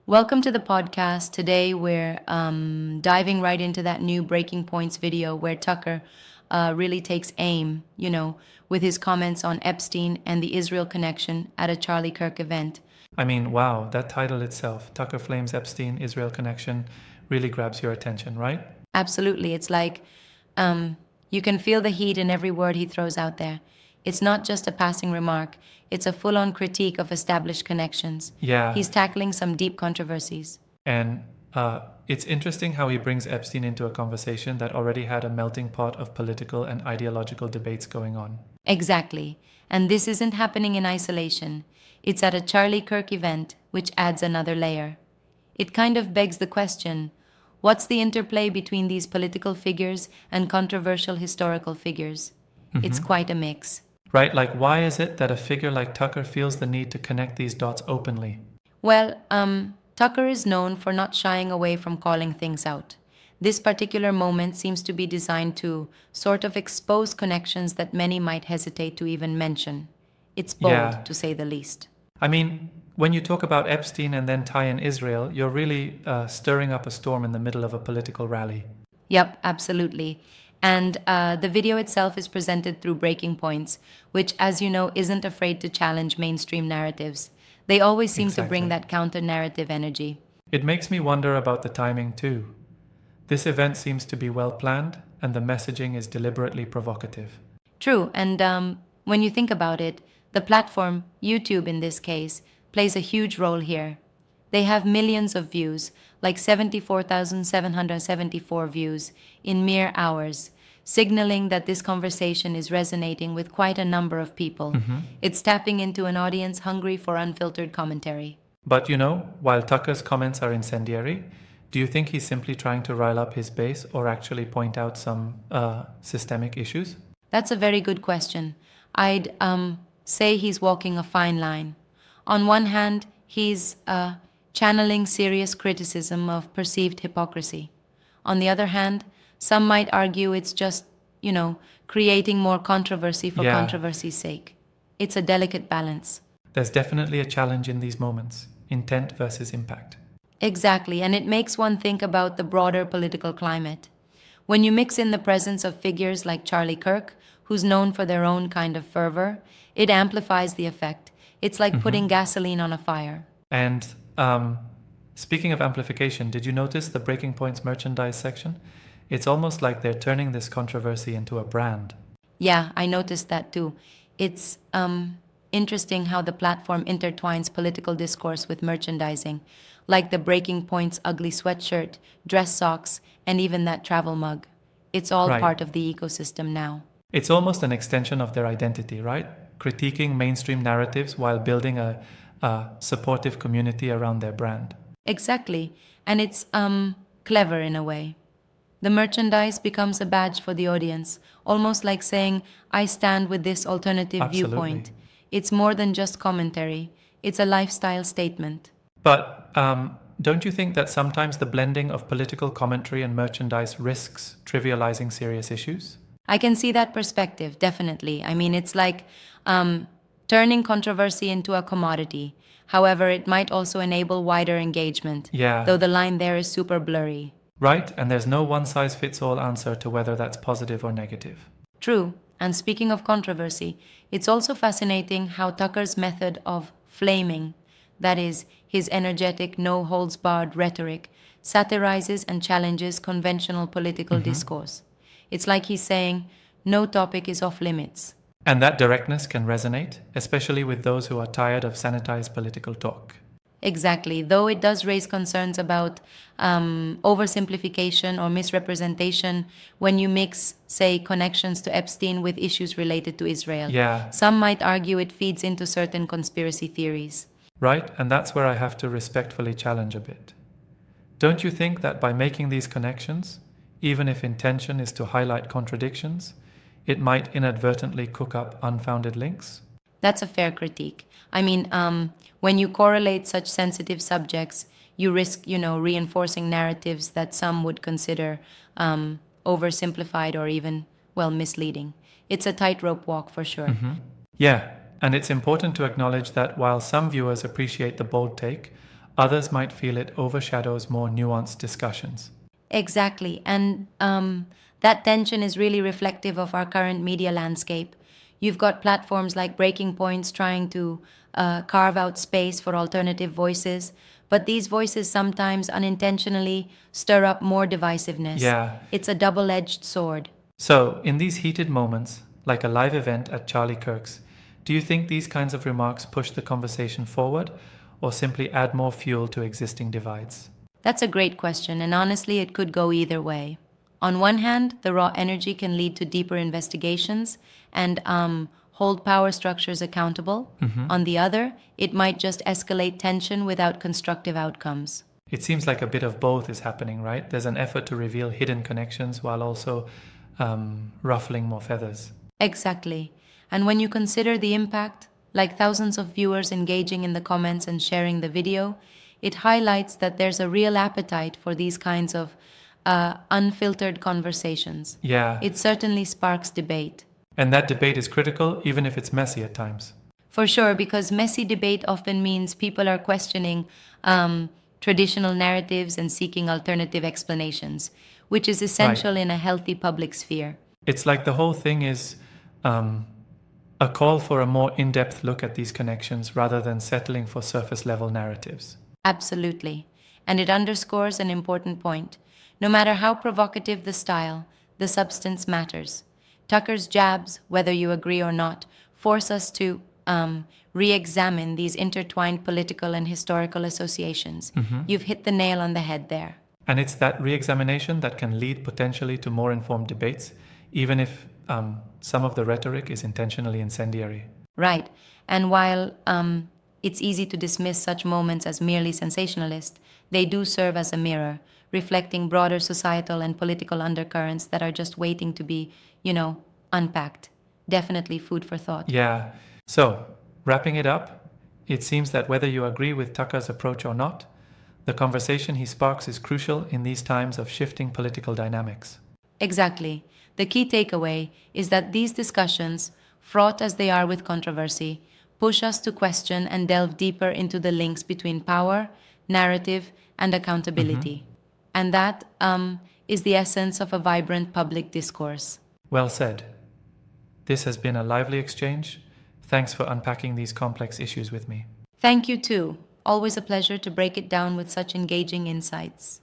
Welcome to the podcast. Today we're diving right into that new Breaking Points video where Tucker really takes aim, with his comments on Epstein and the Israel connection at a Charlie Kirk event. I mean, wow, that title itself, Tucker Flames Epstein Israel Connection, really grabs your attention, right? Absolutely. It's like you can feel the heat in every word he throws out there. It's not just a passing remark, it's a full on critique of established connections. Yeah. He's tackling some deep controversies. And it's interesting how he brings Epstein into a conversation that already had a melting pot of political and ideological debates going on. Exactly. And this isn't happening in isolation. It's at a Charlie Kirk event, which adds another layer. It kind of begs the question, what's the interplay between these political figures and controversial historical figures? It's quite a mix. Right? Like, why is it that a figure like Tucker feels the need to connect these dots openly? Well, Tucker is known for not shying away from calling things out. This particular moment seems to be designed to sort of expose connections that many might hesitate to even mention. It's bold, Yeah. to say the least. I mean, when you talk about Epstein and then tie in Israel, you're really stirring up a storm in the middle of a political rally. Yep, absolutely. And the video itself is presented through Breaking Points, which, as you know, isn't afraid to challenge mainstream narratives. They always seem to bring Exactly. that counter-narrative energy. It makes me wonder about the timing too. This event seems to be well planned, and the messaging is deliberately provocative. True, and when you think about it, the platform, YouTube in this case, plays a huge role here. They have millions of views, like 74,774 views in mere hours, signaling that this conversation is resonating with quite a number of people. It's tapping into an audience hungry for unfiltered commentary. But while Tucker's comments are incendiary, do you think he's simply trying to rile up his base or actually point out some systemic issues? That's a very good question. I'd say he's walking a fine line. On one hand, he's channeling serious criticism of perceived hypocrisy. On the other hand, some might argue it's just, creating more controversy for Yeah. controversy's sake. It's a delicate balance. There's definitely a challenge in these moments, intent versus impact. Exactly, and it makes one think about the broader political climate. When you mix in the presence of figures like Charlie Kirk, who's known for their own kind of fervor, it amplifies the effect. It's like putting gasoline on a fire. And speaking of amplification, did you notice the Breaking Points merchandise section? It's almost like they're turning this controversy into a brand. Yeah, I noticed that too. It's interesting how the platform intertwines political discourse with merchandising, like the Breaking Points ugly sweatshirt, dress socks, and even that travel mug. It's all Right. part of the ecosystem now. It's almost an extension of their identity, right? Critiquing mainstream narratives while building a supportive community around their brand. Exactly, and it's clever in a way. The merchandise becomes a badge for the audience, almost like saying, I stand with this alternative Absolutely. viewpoint. It's more than just commentary, it's a lifestyle statement. But don't you think that sometimes the blending of political commentary and merchandise risks trivializing serious issues? I can see that perspective, definitely. I mean, it's like turning controversy into a commodity. However, it might also enable wider engagement, Yeah. though the line there is super blurry. Right? And there's no one-size-fits-all answer to whether that's positive or negative. True, and speaking of controversy, it's also fascinating how Tucker's method of flaming, that is, his energetic, no-holds-barred rhetoric, satirizes and challenges conventional political discourse. It's like he's saying, no topic is off limits. And that directness can resonate, especially with those who are tired of sanitized political talk. Exactly, though it does raise concerns about oversimplification or misrepresentation when you mix, say, connections to Epstein with issues related to Israel. Yeah. Some might argue it feeds into certain conspiracy theories. Right? And that's where I have to respectfully challenge a bit. Don't you think that by making these connections, even if intention is to highlight contradictions, it might inadvertently cook up unfounded links? That's a fair critique. I mean, when you correlate such sensitive subjects, you risk, reinforcing narratives that some would consider oversimplified or even, misleading. It's a tightrope walk for sure. Yeah, and it's important to acknowledge that while some viewers appreciate the bold take, Others might feel it overshadows more nuanced discussions. Exactly. And that tension is really reflective of our current media landscape. You've got platforms like Breaking Points trying to carve out space for alternative voices, but these voices sometimes unintentionally stir up more divisiveness. Yeah. It's a double edged sword. So, in these heated moments, like a live event at Charlie Kirk's, do you think these kinds of remarks push the conversation forward or simply add more fuel to existing divides? That's a great question, and honestly, it could go either way. On one hand, the raw energy can lead to deeper investigations and hold power structures accountable. On the other, it might just escalate tension without constructive outcomes. It seems like a bit of both is happening, right? There's an effort to reveal hidden connections while also ruffling more feathers. Exactly. And when you consider the impact, like thousands of viewers engaging in the comments and sharing the video, it highlights that there's a real appetite for these kinds of unfiltered conversations. Yeah, It certainly sparks debate. and that debate is critical, even if it's messy at times. For sure, because messy debate often means people are questioning traditional narratives and seeking alternative explanations, which is essential in a healthy public sphere. It's like the whole thing is a call for a more in depth look at these connections rather than settling for surface level narratives. Absolutely. And it underscores an important point. No matter how provocative the style, the substance matters. Tucker's jabs, whether you agree or not, force us to re examine these intertwined political and historical associations. You've hit the nail on the head there. And it's that re examination that can lead potentially to more informed debates, even if some of the rhetoric is intentionally incendiary. Right. And while it's easy to dismiss such moments as merely sensationalist, they do serve as a mirror, reflecting broader societal and political undercurrents that are just waiting to be, unpacked. Definitely food for thought. Yeah. So, wrapping it up, it seems that whether you agree with Tucker's approach or not, the conversation he sparks is crucial in these times of shifting political dynamics. Exactly. The key takeaway is that these discussions, fraught as they are with controversy, push us to question and delve deeper into the links between power, narrative, and accountability. And that is the essence of a vibrant public discourse. Well said. This has been a lively exchange. Thanks for unpacking these complex issues with me. Thank you too. Always a pleasure to break it down with such engaging insights.